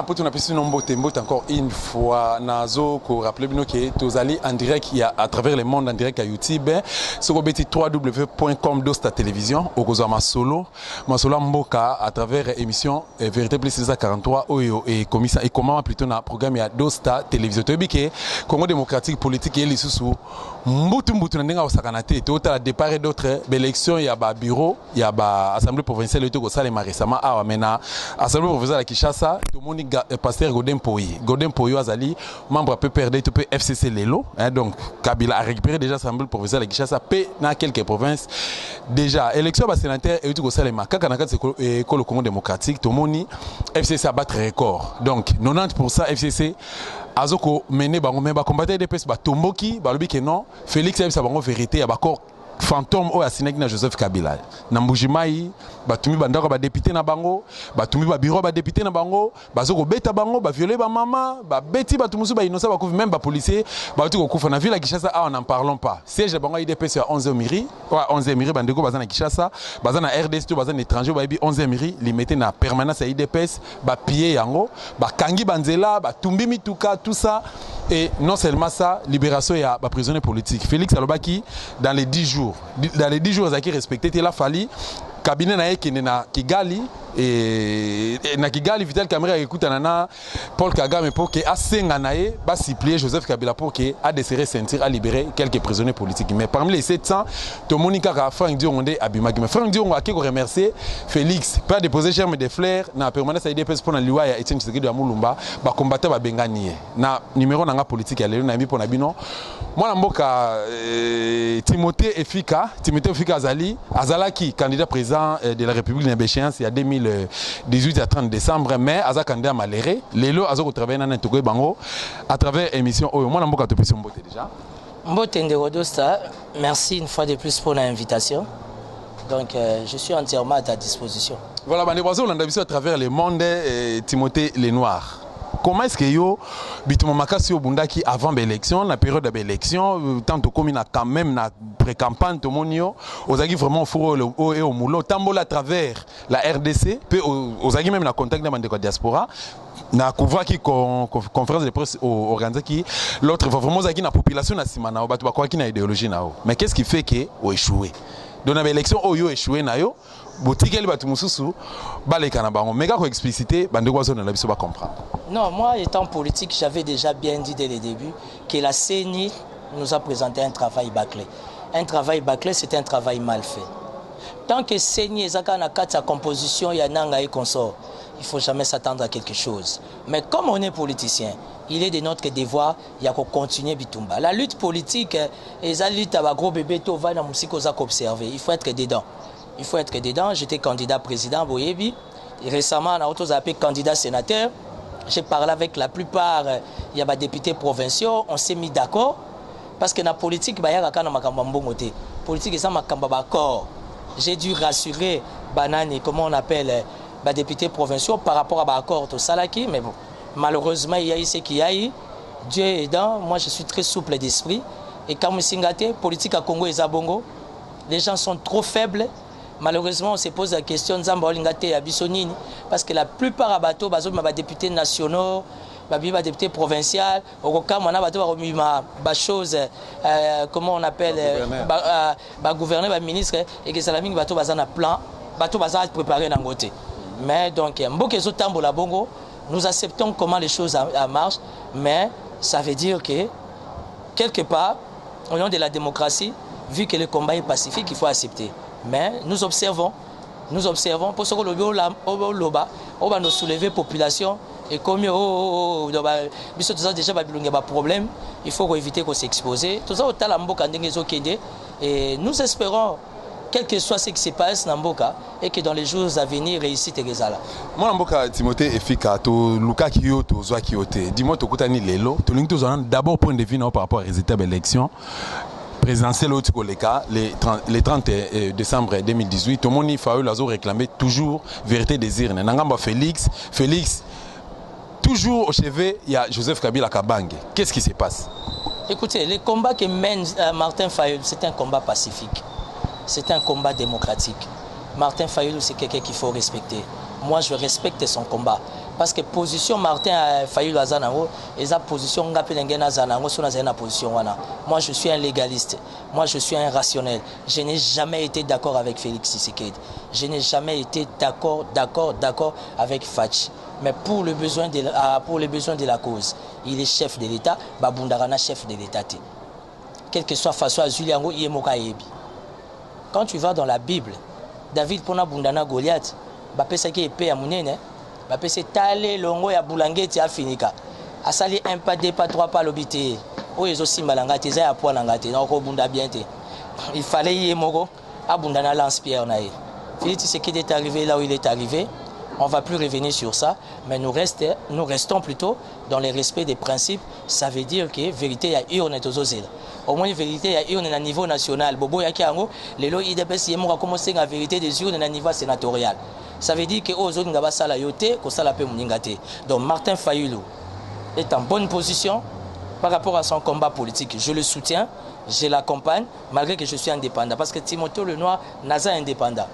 pour ton appétit nombre de encore une fois nazo ko rappeler bino que tozali en direct il y a à travers le monde en direct à YouTube sur www.com dosta télévision au Kozama Masolo Mboka à travers émission Vérité plus 643 et commission et comment plutôt na programme ya dosta télévision to bike Congo démocratique politique et lisusu mbutu ndinga osakanate to ta départ d'autres élections il y a ba bureau il y a ba assemblée provinciale to ko salema récemment a mena assemblée provinciale à Kinshasa tout le monde pasteur Godin Poyo azali membre à PPRD to FCC Lelo donc Kabila a récupéré déjà assemblée provinciale à Kinshasa pe na quelques provinces déjà élection ba sénateur et to ko salema kaka na kati ko le Congo démocratique tout le monde FCC a battre record donc 90% FCC azoko mené bango mais ba combattre des pes ba tomboki ba lobi que non Félix a bango vérité ya ba corps fantôme o asinaki na Joseph Kabila na Mbujimai batumi bandako ba député na bango batumi ba bureau ba député na bango bazoko beta bango ba violer ba mama ba beti batumusu ba innocent ba kufi même ba policier ba tuko kufa na ville à Kinshasa ah n'en parlons pas siège bango IDPS à 11 mairie wa 11 mairie bandeko bazana Kinshasa bazana RDC to bazana étranger ba bi 11 mairie limité na permanence à IDPS ba piller yango ba kangi banzela ba tumbi mituka tout ça et non seulement ça libération ya ba prisonnier politique Félix Alobaki dans les 10 jours qui respecté il a fallu cabinet na Kigali et na Kigali Vital Kamerhe écoute nana Paul Kagame pour que asenga nae ba supplier Joseph Kabila pour que a desserrer ceinture à libérer quelques prisonniers politiques mais parmi les 700 to Monica Frank Dionde abimaki mais Frank Dionde a qui remercier Félix pas déposer germe de fleurs na permanence IDPS pour na liwa ya Etienne Tshisekedi ya Mulumba ba combattre ba bengani na numéro nanga politique ya lelo na mi pona bino mwana mboka Timothée Efika azalaki candidat président de la République de l'échéance il y a 2018 à 30 décembre mais aza candidat maléré lelo azo travailler na ntoko bango à travers émission oyo mwana mboka to pesi mbote déjà mbote ndeko dosta merci une fois de plus pour l'invitation donc je suis entièrement à ta disposition voilà bande bozo landa biso à travers le monde Timothée Lenoir. Comment est-ce que yo bituma makasi yo bundaki avant l'élection la période de l'élection tant que comme quand même na pré-campagne to monio ozaki vraiment furo et au moulo tambola à travers la RDC puis ozaki même na contact na bande ko diaspora na couvrir qui conférence de presse organisée qui l'autre vraiment ozaki na population na simana o batu bakwa ki na idéologie na o mais qu'est-ce qui fait que o échoué donc na élection oyo échoué na yo botikeli batu mususu baleka na bango mais ko expliciter bande ko zone na biso ba comprendre. Non, moi étant politique, j'avais déjà bien dit dès le début que la CENI nous a présenté un travail bâclé. Un travail bâclé, c'est un travail mal fait. Tant que CENI et sa composition, il y a nanga et consort, il ne faut jamais s'attendre à quelque chose. Mais comme on est politicien, il est de notre devoir, il y a qu'à continuer Bitumba. La lutte politique, la lutte à gros bébé, tout va dans la musique aux observer. Il faut être dedans. Il faut être dedans. J'étais candidat président Boyebi. Et récemment, on a appelé candidat sénateur. J'ai parlé avec la plupart, il y a des députés provinciaux, on s'est mis d'accord. Parce que dans la politique, il y a des politique, c'est accord. J'ai dû rassurer Banani, comment on appelle, les députés provinciaux par rapport à l'accord de Salaki. Mais bon, malheureusement, il y a eu ce qu'il y a eu. Dieu aidant, moi je suis très souple d'esprit. Et quand je suis engagé, politique à Congo et Zabongo, les gens sont trop faibles. Malheureusement, on se pose la question de parce que la plupart des bateaux, des députés nationaux, des députés provinciaux, des choses, comment on appelle, gouverner, des ministres, et que ça a un plan, bateau préparé dans le côté. Mais donc, nous acceptons comment les choses marchent, mais ça veut dire que, quelque part, au nom de la démocratie, vu que le combat est pacifique, il faut accepter. Mais nous observons pour ce que on va nous soulever population et comme déjà des problèmes, il faut éviter qu'on s'expose. Tout ça et nous espérons quel que soit ce qui se passe dans Mboka et que dans les jours à venir réussite ezala. Moi Mboka Timothée Efika to Luka Kiyo to Zwa Kiyote. Dis-moi to kutani lelo, to lingi to d'abord point de vue par rapport aux résultats de l'élection. Présidentiel au le 30 décembre 2018, tout le monde a réclamé toujours vérité des urnes. Nangamba Félix, toujours au chevet, il y a Joseph Kabila Kabange. Qu'est-ce qui se passe? Écoutez, le combat que mène Martin Fayulu, c'est un combat pacifique. C'est un combat démocratique. Martin Fayulu, c'est quelqu'un qu'il faut respecter. Moi, je respecte son combat. Parce que position Martin Fayulu Azanango, et sa position Ngapelengena Zanango, son na position wana. Moi je suis un légaliste, moi je suis un rationnel. Je n'ai jamais été d'accord avec Félix Tshisekedi. Je n'ai jamais été d'accord avec Fachi. Mais pour les besoins de la cause, il est chef de l'État, Babundarana chef de l'État. Quelle que soit façon à Zuliango, il est Moka Yebi. Quand tu vas dans la Bible, David Pona Bundana Goliath, Bapesaki épée à Mounene, Bapesé Tale Longo ya Boulangeti a finika. Asali un pas, deux pas, trois pas l'obité. Oh, ils aussi malangate, ils ont à point langate, non, Bunda bien. Il fallait y mogo, à Bundana lance-pierre naïe. Félix Tshisekedi est arrivé là où il est arrivé. On ne va plus revenir sur ça, mais nous restons plutôt dans le respect des principes. Ça veut dire que vérité, il y a urne aux osés. Au moins, vérité, il y a urne à niveau national. Bobo Yakiango, les lois IDPS, il a commencé la vérité des urnes à niveau sénatorial. Ça veut dire que aux autres, nous avons ça la yoté, que ça la peut m'ingate. Donc, Martin Fayulu est en bonne position par rapport à son combat politique. Je le soutiens, je l'accompagne, malgré que je suis indépendant. Parce que Timothée Lenoir n'a pas indépendant.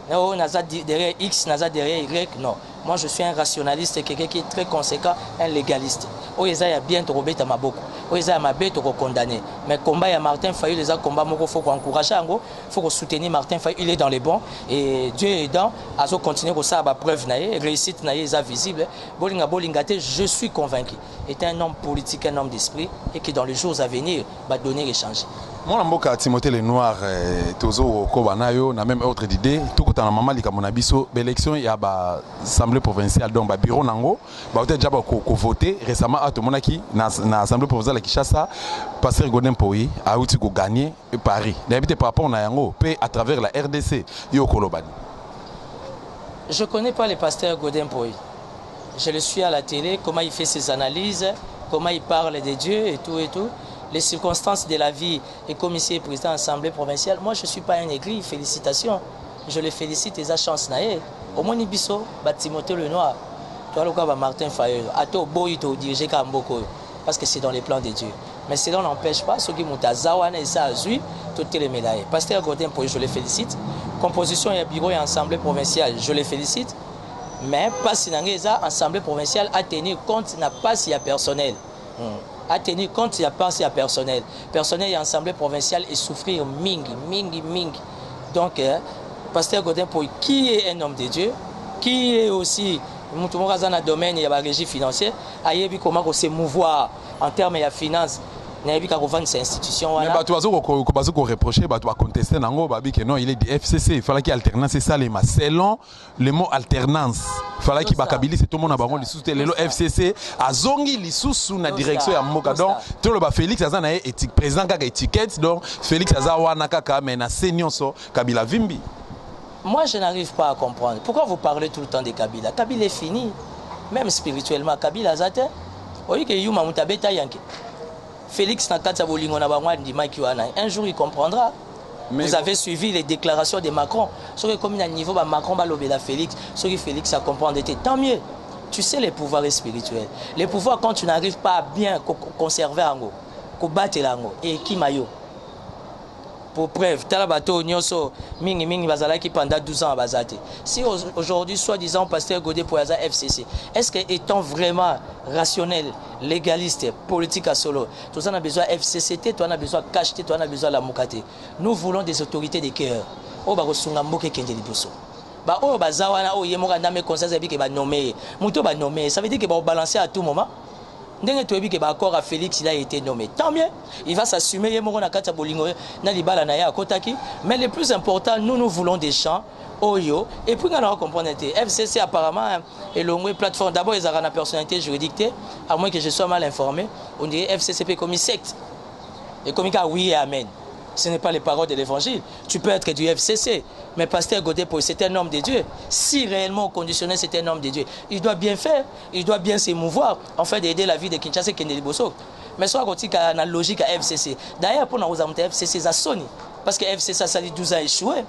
Non, Naza derrière X, Naza derrière Y, non. Moi, je suis un rationaliste, quelqu'un qui est très conséquent, un légaliste. Oh, ils ont bien trop bête à ma beaucoup. Oh, ils ont ma bête trop condamné. Mais combat, il y a Martin Fayulu, les combats, il faut encourager, il faut soutenir Martin Fayulu, il est dans les bons. Et Dieu est dans, à continuer comme ça, à preuve, réussite, est visible. Bolinga Bolingate, je suis convaincu, est un homme politique, un homme d'esprit, et qui dans les jours à venir va donner et changer. Moi, je Timothée Lenoir, Tozo Kobanayo, na même autre idée. Tout quand on a maman li kamonabiso, l'élection il y a l'Assemblée provinciale donc bureau nango, peut-être déjà voté récemment à tout le monde qui na l'Assemblée provinciale de Kinshasa, Pasteur Godin Poyi a eu gagné Paris. D'habitude par rapport à yango, à travers la RDC, yo Kolobani. Je connais pas le pasteur Godin Poyi. Je le suis à la télé, comment il fait ses analyses, comment il parle de Dieu et tout et tout. Les circonstances de la vie et comme ici est président de l'Assemblée provinciale, moi je ne suis pas un aigri, félicitations. Je les félicite et ça chance naïe. Au moins Ibiso, Timothée Lenoir, toi le cas Martin Fayulu, à toi boy to diriger Kamboko parce que c'est dans les plans de Dieu. Mais cela n'empêche pas ceux qui montent à Zawana et ça azui toutes les médailles. Pasteur Godin Poyi, je les félicite. Composition et bureau et assemblée provinciale, je les félicite. Mais pas si l'assemblée provinciale a tenu compte n'a pas si y a personnel. A tenir compte, il n'y a pas si personnel. Personnel et assemblée provinciale et souffrir ming. Donc, Pasteur Godin Poyi, qui est un homme de Dieu, qui est aussi, dans le domaine de la régie financière, il y a comment se mouvoir en termes de finance. Il y a ces institutions. Mais tu as reproché, tu as contesté, non, il est du FCC, il fallait qu'il y ait alternance, c'est ça, selon le mot alternance. Il fallait qu'il y ait tout le monde a le FCC, a zongi l'issous la direction à Moka. Donc, tout le monde Félix Azan a été président qui a étiquette, donc Félix Azan a été mais na senior so Kabila Vimbi. Moi, je n'arrive pas à comprendre. Pourquoi vous parlez tout le temps de Kabila? Kabila est fini, même spirituellement. Kabila Azate, oui que Yuma Mutabeta Yanke. Félix Nakata Bolingo un jour il comprendra. Mais vous avez suivi les déclarations de Macron. Sur le commune à niveau, Macron va l'obéir à Félix. Sur le Félix a compris, tant mieux. Tu sais les pouvoirs spirituels. Les pouvoirs, quand tu n'arrives pas à bien conserver Ango, combattre l'Ango, et qui maillot. Pour preuve, Talabato, Nyoso, Mingi Bazalaki pendant 12 ans à Bazate. Si aujourd'hui, soi-disant, Pasteur Godin Poyi FCC, est-ce qu'étant vraiment rationnel, légaliste, politique à solo, tout ça on a besoin de FCCT, toi on a besoin de cacheté, toi on a besoin de la Mokate. Nous voulons des autorités de cœur. Oh, bah, Sungamboke Kendeli Bosso. Bah, oh, bah, Zawana, oh, Yemoga Name Conseil, ça veut dire qu'il va nommer. Mouto va nommer. Ça veut dire qu'il va balancer à tout moment. Dès que tu as accord à Félix, il a été nommé. Tant mieux, il va s'assumer. Mais le plus important, nous voulons des champs, Oyo. Et puis, on va comprendre FCC apparemment est l'ongoué plateforme. D'abord, ils ont une personnalité juridique, à moins que je sois mal informé. On dirait FCCP comme une secte. Et comme il dit oui et amen. Ce n'est pas les paroles de l'évangile. Tu peux être du FCC, mais Pasteur Godin Poyi, c'est un homme de Dieu. Si réellement conditionnel, c'est un homme de Dieu, il doit bien faire, il doit bien s'émouvoir, en fait, d'aider la vie de Kinshasa et Kendeli Bosso. Mais soit quand il y a une logique à FCC. D'ailleurs, pour nous avoir FCC, ça sonne. Parce que FCC, ça a 12 ans échoué.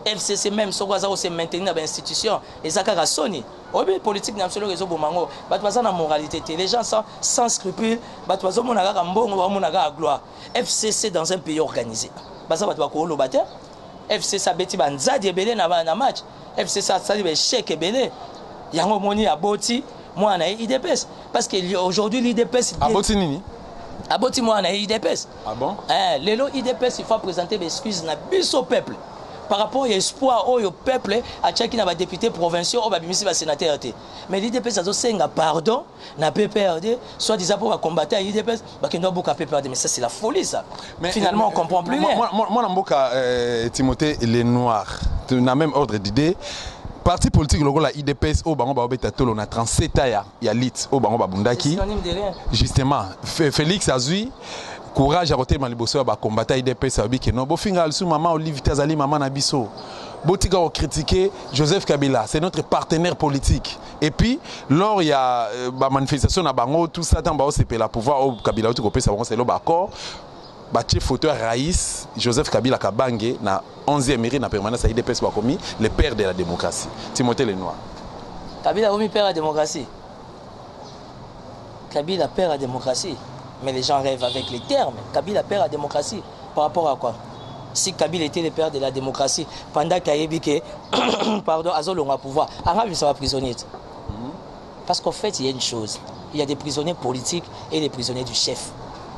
FCC même, si on se maintenir dans l'institution, et ça a sonné. Oui, politique n'a absolument raison pour Mango. La moralité, les gens sont sans scrupules, gloire. FCC dans un pays organisé. FCC a bêti banzadi belé na match. FCC a sali chèque belé. Yango moni aboti moi na IDPS parce que aujourd'hui l'IDPS aboti nini aboti moi na IDPS. Ah bon? Lelo IDPS il faut présenter des excuses na bis au peuple par rapport à l'espoir au peuple à chacun na ba député provinciaux ou ba bimisi ba sénateur té. Mais l'IDPS a senga pardon na PPRD soit disant pour combattre à l'IDPS ba kendo boka PPRD mais ça c'est la folie ça. Mais finalement on comprend plus rien. Moi namboka Timothée les noirs. Tu as même ordre d'idée. Parti politique logo la IDPS au bango ba obeta tolo na 37 ans ya lit au bango ba bundaki. Justement Félix azui courage à côté maliboso ba combattre IDPS abi que non bo finga alsu maman Olivier Tazali maman na biso. Botika a critiqué Joseph Kabila, c'est notre partenaire politique. Et puis, lors il y a la manifestation à Bango, tout ça, dans Bango, c'est la pouvoir au Kabila, tout ça, c'est le d'accord. Chef fauteur Raïs, Joseph Kabila Kabange, na 11e mairie, na permanence à IDPS Bakomi, le père de la démocratie. Timothée Lenoir. Kabila a père de la démocratie. Kabila père de la démocratie. Mais les gens rêvent avec les termes. Kabila père de la démocratie. Par rapport à quoi? Si Kabila était le père de la démocratie, pendant qu'Aïbike, pardon, Azol a pouvoir, Arabe il sera prisonnier. Parce qu'en fait, il y a une chose. Il y a des prisonniers politiques et des prisonniers du chef.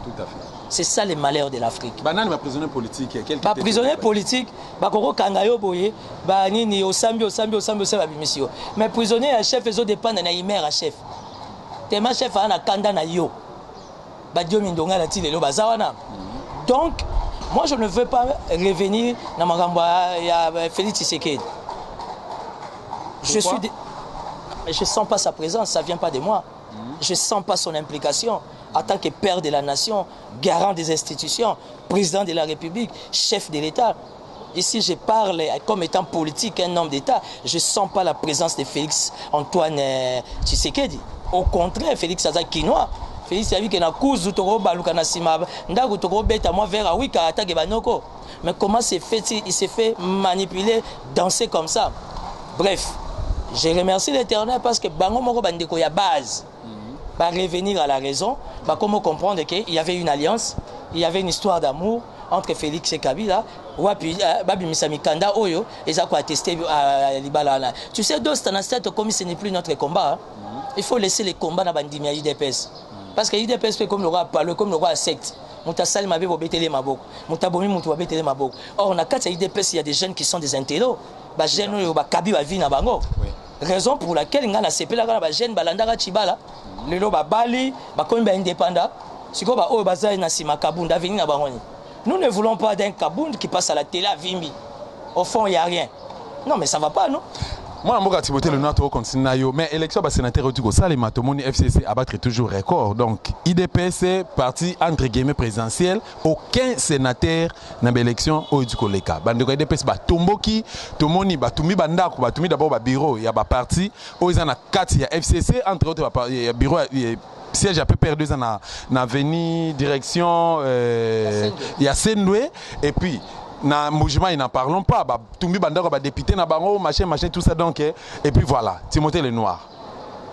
Tout à fait. C'est ça les malheurs de l'Afrique. Banane ma prisonnier politique. Ba prisonnier politique, ba koko kangayo boye, ba nini osambi ba bimisio. Mais prisonnier à chef ezo dépend na imer à chef. Tema chef ana kanda na yo. Ba dio mindonga na tilelo bazawana. Donc moi, je ne veux pas revenir dans ma gamba ya Félix Tshisekedi. Je ne sens pas sa présence, ça ne vient pas de moi. Je ne sens pas son implication en tant que père de la nation, garant des institutions, président de la République, chef de l'État. Ici, je parle comme étant politique, un homme d'État. Je ne sens pas la présence de Félix Antoine Tshisekedi. Au contraire, Félix Aza Kinois. Félix a vu que na cause utoro baluka na sima ndaku toko beta moi vers oui ka attaque banoko. Mais comment c'est fait, il s'est fait manipuler, danser comme ça. Bref, je remercie l'Éternel parce que bango moko bandeko ya base va revenir à la raison, va comment comprendre qu'il y avait une alliance, il y avait une histoire d'amour entre Félix et Kabila. Wapi babi misami kanda oyo eza ko attester à libala. Tu sais dos tanastet comme ce n'est plus notre combat. Il faut laisser les combats na bandimi ya IDPS. Parce que l'IDPS fait comme le roi parle, comme le roi secte. Moutasal m'a vu betele mabok. Moutabomi moutou betele mabok. Or, on a quatre IDPS, il y a des jeunes qui sont des intellos. Bah jeunes yo ba kabi ba vie na bango. Raison pour laquelle ngana CP la ba jeune balandara chibala. Lelo ba bali, ba komi ba indépendant. Siko ba o bazai na sima kabunda vini na bangoni. Nous ne voulons pas d'un kabound qui passe à la télé à Vimbi. Au fond, il n'y a rien. Non, mais ça va pas, non? Moi, je suis Timothée Lenoir, mais l'élection de sénateur, ça, les matomoni FCC abattre toujours record. Donc, IDPS, parti entre guillemets présidentiel, aucun sénateur n'a l'élection au du Koleka. Bande IDPS, Tomboki, Tomoni, Toumi Bandako, Toumi d'abord bureau, il y a un parti, ils en a 4, il y a FCC, entre autres, il y a bureau, siège à peu près 2 ans na veni direction il y a Sendoué et puis na mouvement ils n'en parlons pas ba tumbi bandako ba député na bango machin tout ça donc et puis voilà Timothée Lenoir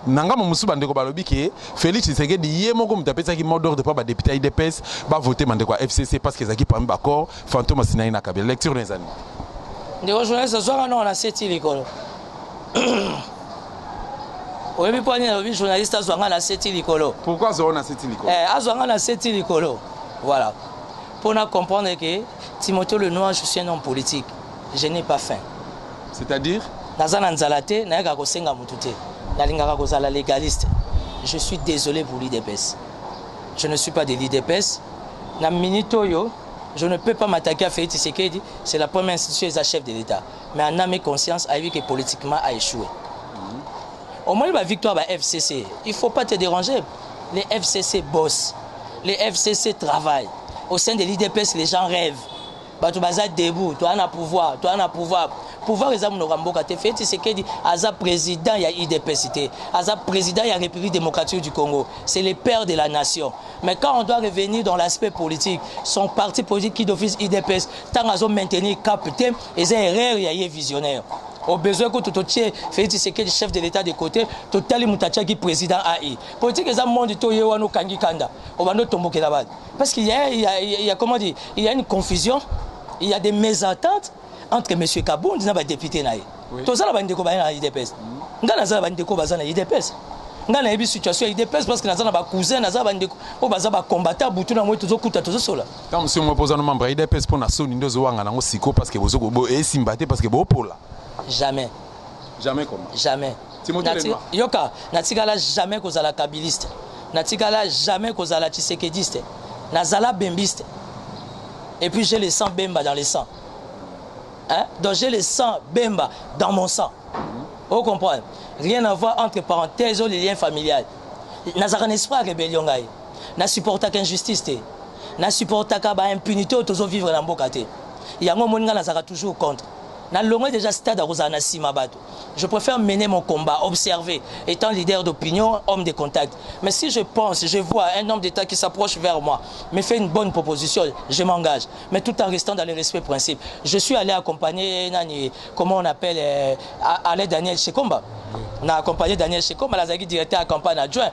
nanga momusu bandeko balobi ke Félix Tshisekedi yé moko mutapesa ki mot d'ordre pas ba député IDPS ba voter mandeko FCC parce que zaki parmi bakor fantôme Sinaï na Kabila lecture des années ndeko journaliste soir non on a seti likolo oui, mais pour les journalistes, ils ont seti likolo. Pourquoi ils ont seti likolo? Ils ont seti likolo. Voilà. Pour nous comprendre que Timothée Lenoir, je suis un homme politique. Je n'ai pas faim. C'est-à-dire? Légaliste. Je suis désolé pour l'IDPS. Je ne suis pas de l'IDPS. Je ne peux pas m'attaquer à Félix Tshisekedi. C'est la première institution des chefs de l'État. Mais en âme et conscience, a vu que politiquement a échoué. Au moins, la victoire va FCC. Il ne faut pas te déranger. Les FCC bossent. Les FCC travaillent. Au sein de l'IDPS, les gens rêvent. Tu vas debout, tu as un pouvoir, tu as un pouvoir. Pouvoir, ils ont un fait, c'est qu'il dit, Aza président, il y a IDPS, Aza président, il y a République démocratique du Congo. C'est les pères de la nation. Mais quand on doit revenir dans l'aspect politique, son parti politique qui d'office IDPS, tant qu'ils ont maintenu capté, ils ont erreur, il y a visionnaire. Au besoin que tout entier, Félix Tshisekedi, chef de l'État de côté, Total Moutacha qui président AI. Politique, ils ont monde de Yewano Kangi Kanda, au bando Tomboke là-bas. Parce qu'il y a, comment dire, il y a une confusion, il y a des mésententes entre M. Kabound et les députés. Tout ça, là, il y a des nga nazala bandeko baza na UDPS nga na yebi situation ya UDPS parce que nazala ba cousin nazala bandeko o baza ba combattant butu na moi tozokuta tozosola quand monsieur moi posant membre ya UDPS pour na soni ndozo wanga nango siko parce que bozo bo esimbaté parce que bo pola jamais comment jamais yoka natikala jamais kozala kabiliste natikala jamais kozala tshisekediste nazala bembiste et puis j'ai le sang Bemba dans le sang. Hein? Donc j'ai le sang Bemba dans mon sang. Vous comprenez? Rien à voir entre parenthèses ou les liens familiales. Nazara n'espoir rébellion. Na supporta qu'injustice. Na supporta qu'impunité ou toujours vivre dans Bokate. Yango moninga nazara toujours contre. Na longue déjà stade à Rosana Simabato. Je préfère mener mon combat, observer, étant leader d'opinion, homme de contact. Mais si je pense, je vois un homme d'État qui s'approche vers moi, me fait une bonne proposition, je m'engage. Mais tout en restant dans le respect principe. Je suis allé accompagner, comment on appelle, Alain Daniel Shekomba. On a accompagné Daniel Shekomba, la directeur à campagne adjoint.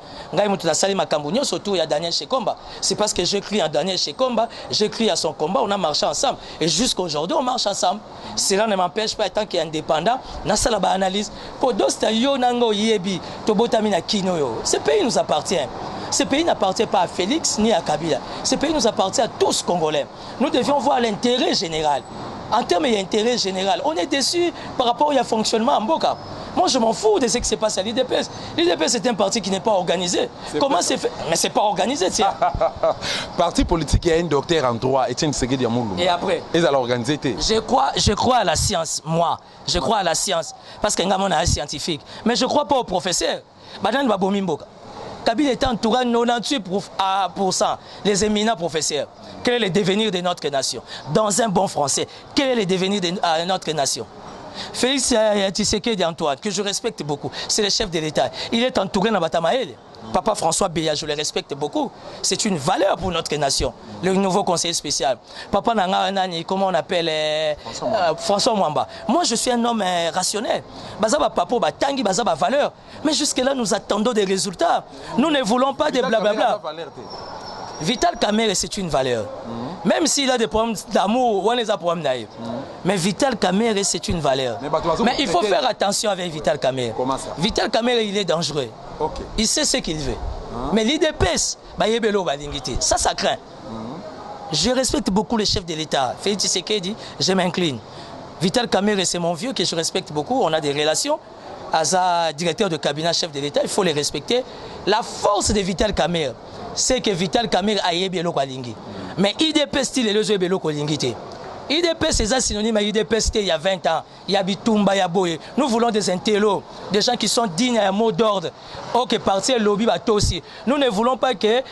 Surtout il y a Daniel Shekomba. C'est parce que j'écris à Daniel Shekomba, j'écris à son combat, on a marché ensemble. Et jusqu'à aujourd'hui, on marche ensemble. Cela ne m'empêche pas, tant qu'il est indépendant, ce pays nous appartient. Ce pays n'appartient pas à Félix ni à Kabila. Ce pays nous appartient à tous Congolais. Nous devions voir l'intérêt général. En termes d'intérêt général, on est déçu par rapport au fonctionnement en Boka. Moi, je m'en fous de ce qui se passe à l'IDPS. L'IDPS, c'est un parti qui n'est pas organisé. Comment c'est fait? Mais c'est pas organisé, tiens. Parti politique, il y a un docteur en droit, Etienne Tshisekedi Diamoulou. Et après? Ils allaient organiser. Je crois à la science, moi. Je crois à la science. Parce qu'un gars, on est scientifique. Mais je ne crois pas aux professeurs. Badan Babomimboka. Kabila est entouré de 98% les éminents professeurs. Quel est le devenir de notre nation? Dans un bon français, quel est le devenir de notre nation? Félix Tshisekedi Antoine, que je respecte beaucoup, c'est le chef de l'État. Il est entouré de Batamaël. Papa François Béa, je le respecte beaucoup. C'est une valeur pour notre nation. Le nouveau conseiller spécial. Papa Nanga, comment on appelle François Mwamba. Moi, je suis un homme rationnel. Bazaba Papo, Tangi, Bazaba valeur. Mais jusque-là, nous attendons des résultats. Nous ne voulons pas de blablabla. Vital Kamerhe, c'est une valeur. Même s'il a des problèmes d'amour, on les a problèmes naïfs. Mais Vital Kamerhe, c'est une valeur. Mais il faut faire attention avec Vital Kamerhe. Comment ça? Vital Kamerhe, il est dangereux. Okay. Il sait ce qu'il veut. Mais l'IDPS, ça craint. Je respecte beaucoup le chef de l'État. Félix Tshisekedi, je m'incline. Vital Kamerhe, c'est mon vieux que je respecte beaucoup. On a des relations. Aza, directeur de cabinet, chef de l'État, il faut les respecter. La force de Vital Kamerhe, c'est que Vital Kamerhe a yébi eloko alingi. Mais IDPS style les deux eloko alingi. IDPS c'est synonyme à IDPS il y a 20 ans. Il y a Bitumba, il y a Boye. Nous voulons des intellos, des gens qui sont dignes à un mot d'ordre. Ok, partir lobby bateau aussi. Nous ne voulons pas que.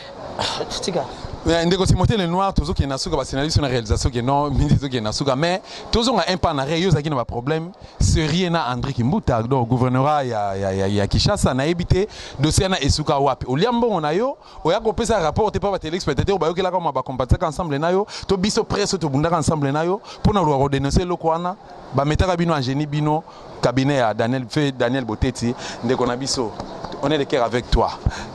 Ndeko Timothée le noir toujours qui est nasuka parce que une réalisation qui non ministre qui est nasuka mais toujours un pan arrêt yo zaki na problème c'est rien na André Kimbuta donc gouvernorat ya Kinshasa na ebité dossier na esuka wapi oliambo on ayo oya kopesa rapport te pas ba télé spectateur ba yo kela comme ba combattre ensemble na yo to biso presse to bundaka ensemble na yo pour na lo dénoncer lokwana ba metaka bino en génie bino cabinet à Daniel Boteti ndeko na biso on est de cœur avec toi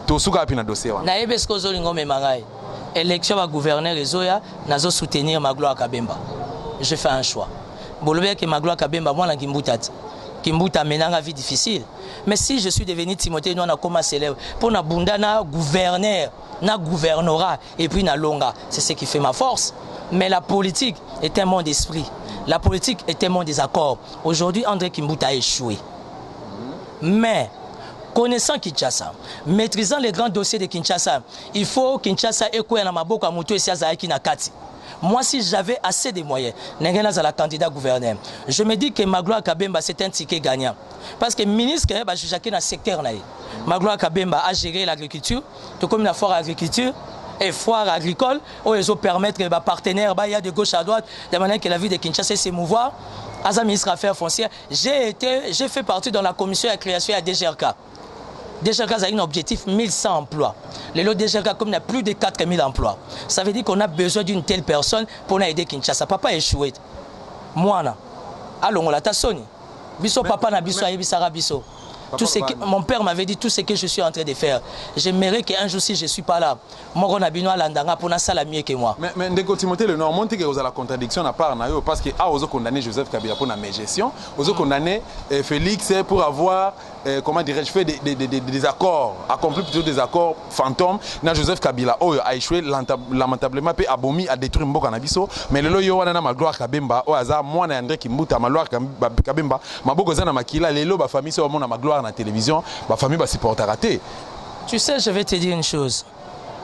to suka api na dossier wana na ebesko zolingo memangai. Élection à gouverneur et Zoya, nazo soutenir Magloire Kabemba. Je fais un choix. Bolobé que Magloire Kabemba, moi, la Kimbuta. Kimbuta mène une vie difficile. Mais si je suis devenu Timothée, nous on a commencé pour na bunda na gouverneur, na gouvernorat et puis na longa. C'est ce qui fait ma force. Mais la politique est un monde d'esprit. La politique est un monde des accords. Aujourd'hui, André Kimbuta a échoué. Mais connaissant Kinshasa, maîtrisant les grands dossiers de Kinshasa, il faut Kinshasa ait na maboko à mutu et Zaiki na kati. Moi, si j'avais assez de moyens, je la candidat gouverneur. Je me dis que Magloire Kabemba, c'est un ticket gagnant. Parce que le ministre, je suis dans le secteur. Magloire Kabemba a géré l'agriculture, tout comme la foire agriculture et foire agricole, où ils ont permettre que les partenaires, il y a de gauche à droite, de manière que la vie de Kinshasa s'émouvoir. As un ministre Affaires foncières, j'ai fait partie de la commission de création à DGRK. DGRK a un objectif 1100 emplois. Le lot DGRK, comme il y a plus de 4000 emplois, ça veut dire qu'on a besoin d'une telle personne pour aider Kinshasa. Papa a échoué. Moi, allons, on l'a tassoni. Biso papa na biso ayebi sara biso. Tout ce que, mon père m'avait dit tout ce que je suis en train de faire. J'aimerais qu'un jour, si je ne suis pas là, mon Abino Landanga pour ça la mieux que moi. Mais dès que Timothée le Nord, montre que vous avez la contradiction à part parce que vous avez condamné Joseph Kabila pour la mégestion, vous avez condamné Félix pour avoir comment dirais-je fait des accords, accompli plutôt des accords fantômes. Dans Joseph Kabila a échoué lamentablement puis abomi a détruit Mboka Nabiso. Mais le loyo wana na Magloire Kabemba o aza mwana André Kimbuta Magloire Kabemba maboko zana makila lelo ba famille so mona Magloire na télévision ba famille ba supporter raté. Tu sais, je vais te dire une chose.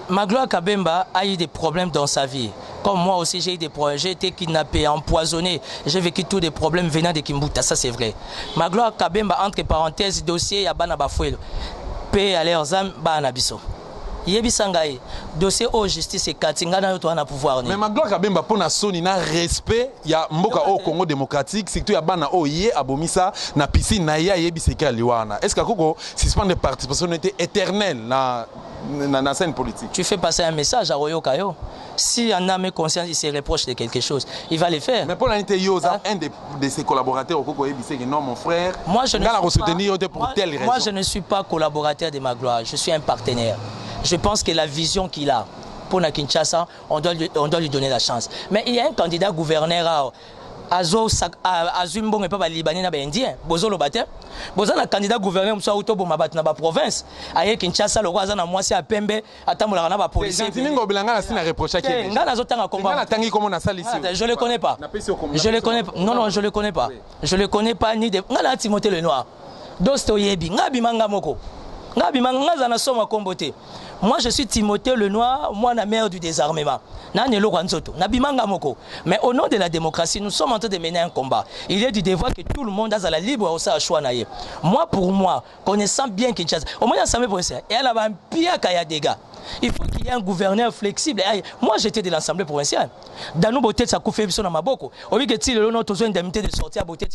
Magloire Kabemba a eu des problèmes dans sa vie. Comme moi aussi, j'ai eu des problèmes. J'ai été kidnappé, empoisonné. J'ai vécu tous des problèmes venant de Kimbuta, ça c'est vrai. Magloire Kabemba, entre parenthèses, dossier Yabana Bafouelo. Paix à leurs âmes, Banabiso. Yebisangaï, dossier au justice et Katinga na yoto na pouvoir ni. Mais Magloire Kabemba pour na soni na respect ya mboka au Congo démocratique, c'est que ya bana o yé abomisa na piscine na ya yebiseka liwana. Est-ce que koko suspendre de participation était éternelle na scène politique? Tu fais passer un message à Royo Kayo. Si un âme conscience il se reproche de quelque chose, il va le faire. Mais pour l'année Yoza, un de ses collaborateurs au Congo yebiseka non mon frère. Moi je ne suis pas collaborateur de Magloire, je suis un partenaire. Je pense que la vision qu'il a pour la Kinshasa, on doit lui donner la chance. Mais il y a un candidat gouverneur à Azumbong et pas Libanais na Indien. Bozo le bate. Bozo na candidat gouverneur mso auto bomabat na ba province. Aye Kinshasa le roi na mwasi a pembe atamula na ba policier. Gentilini Bilanga na sina reprocher qui. Ngana zotanga combat. Ngana tangi comment na sali ici. Je le connais pas. Je le connais pas. Non, je le connais pas. Je le connais pas ni de Ngana Timothée le Noir. Dosto yebi ngabi manga moko. Ngabi manga zana soma kombote. Moi, je suis Timothée le Noir, moi, la mère du désarmement. Mais au nom de la démocratie, nous sommes en train de mener un combat. Il est du devoir que tout le monde a la libre au choix. Moi, pour moi, connaissant bien Kinshasa, au moins, ça me pose. Et elle a un pire qu'il y a des gars. Il faut qu'il y ait un gouverneur flexible. Moi, j'étais de l'Assemblée provinciale. Dans nos beautés, ça coûte sur ma boko. Au lieu que tu aies besoin d'indemnité de sortir à beauté.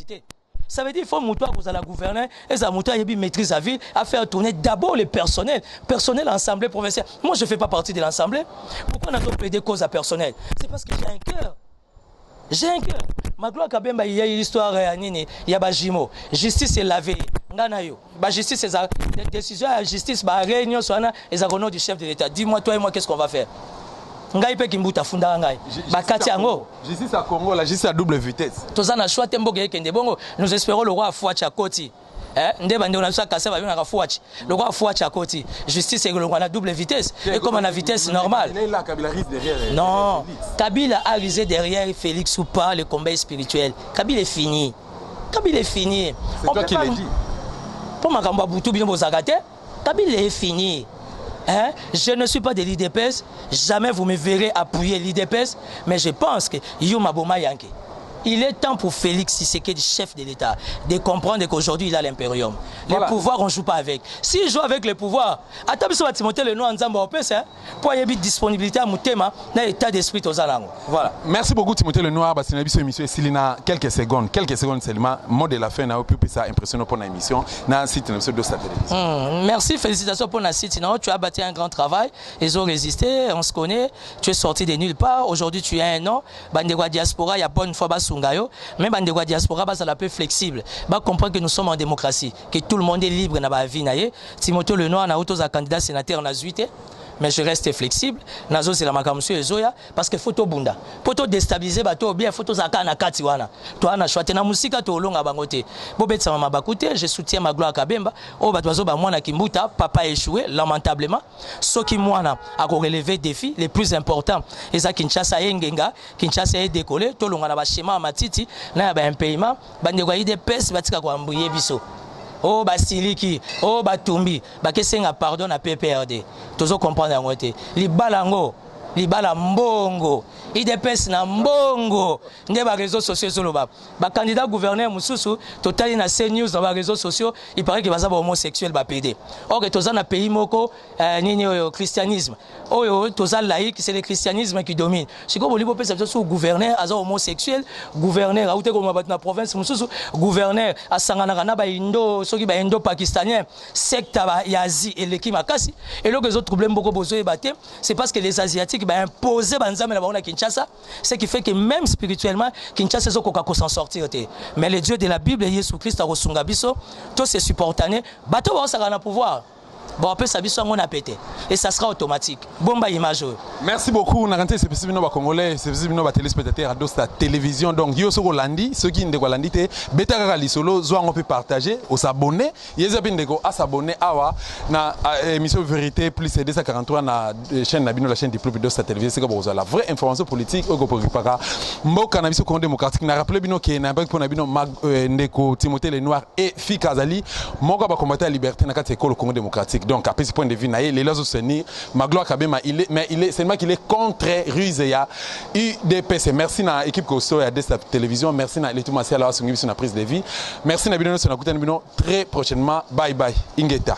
Ça veut dire qu'il faut que vous allez gouverner et ça maîtrise la ville à faire tourner d'abord le personnel. Personnel à l'Assemblée provinciale. Moi, je ne fais pas partie de l'Assemblée. Pourquoi on a plaidé cause à personnel? C'est parce que j'ai un cœur. J'ai un cœur. Magloire Kabemba, il y a une histoire, il y a Bajimo. Justice est lavée. Justice, c'est la décision à la justice, la réunion, les agonos du chef de l'État. Dis-moi, toi et moi, qu'est-ce qu'on va faire? Justice à Congo, la justice à double vitesse. Nous espérons le roi à Fouachi à Koti. Le roi à Fouachi à Koti. Justice est le roi à double vitesse. Et comme à vitesse normale. Non, Kabila a risé derrière Félix ou pas le combat spirituel. Kabila est fini. Kabila est fini. C'est toi qui l'as dit. Pour ma Kamba Boutou, Kabila est fini. Je ne suis pas de l'IDPS, jamais vous me verrez appuyer l'IDPS, mais je pense que Yuma Boma Yanke. Il est temps pour Félix Tshisekedi, chef de l'État, de comprendre qu'aujourd'hui il a l'impérium. Les pouvoirs, on ne joue pas avec. S'il joue avec les pouvoirs, attends, Timothée le nom en Zamba pour y avoir disponibilité à Moutema, dans l'état d'esprit aux Alango. Voilà. Merci beaucoup Timothée le Noir, parce que l'émission émission Silina quelques secondes seulement. Mot de la fin, n'a pu ça impressionnant pour l'émission. Dans site de sa télévision. Merci, félicitations pour la site. Tu as bâti un grand travail, ils ont résisté, on se connaît. Tu es sorti de nulle part. Aujourd'hui, tu as un nom. Bandegwa diaspora, il y a bonne fois mais Bandegwa diaspora, ça la peu flexible. Comprendre que nous sommes en démocratie, que tout le monde est libre dans la vie. Timothée le Noir, on a candidat sénateur en 18. Mais je reste flexible. Nazo c'est la makamusu ezoya parce que photo bunda. Photo déstabiliser bato bien photo zaka na kati wana. Toi na choite na musika to longa bangote. Bobetsa mama bakute, je soutiens Magloire Kabemba. O bato zo ba mwana Kimbuta, papa échoué lamentablement. Soki mwana a relevé défi les plus importants. Eza Kinshasa yengenga, Kinshasa est décollé, to longa na ba schéma matiti na ba un paiement, bande kwa ide pes batika kwa mbuye biso. Oh Basiliki, oh Batumbi, Bakesenga pardon à PPRD. Tozo comprendre en côté. Li balango, li balambongo, IDPS na mbongo. Nde ba réseaux sociaux soloba. Ba candidat gouverneur mususu, total na CNews dans ba réseaux sociaux, il paraît que va ba homosexuel ba PD. Or que toza na pays moko nini au christianisme. Oh toza laïque, c'est le christianisme qui domine. Siko bolibo pesa sur gouverneur aza homosexuel, gouverneur a outé comme na province mususu, gouverneur a sangana na ba indo, soki ba indo pakistanien, secte ba yazi et l'équipe makasi. Et là que les autres problèmes beaucoup besoin de battre, c'est parce que les asiatiques politique va imposer banzame na Kinshasa, ce qui fait que même spirituellement Kinshasa est s'en sortir. Mais le Dieu de la Bible, Jésus Christ a reçu biso, tous ces supportanés, bateau va ça pouvoir. Bon, après ça, on a pété. Et ça sera automatique. Bomba image. Merci beaucoup. On a rentré ces Congolais, ces téléspectateurs à la télévision. Donc, yo soko landi, ceux qui ne landi te, beta kaka solo, soit on peut partager, ou s'abonner. Yéza bindego à s'abonner awa na émission Vérité plus 243 na chaîne Nabino, la chaîne du plus de la télévision. C'est comme la vraie information politique au Gopo Ripara. Mboka na biso Congo démocratique na rappelé bino que na pour Nabino Ndeko Timothée Lenoir et Fika Azali. Moko ba combattre la liberté na kati école Congo démocratique. Donc, après ce point de vue, les lois soutenir, Magloire Kabema, mais c'est seulement qu'il est contre Ruizea, UDPC. Merci à l'équipe Koso et à la télévision. Merci à l'équipe Martial à la prise de vie. Merci à Bino, très prochainement. Bye bye. Ingeta.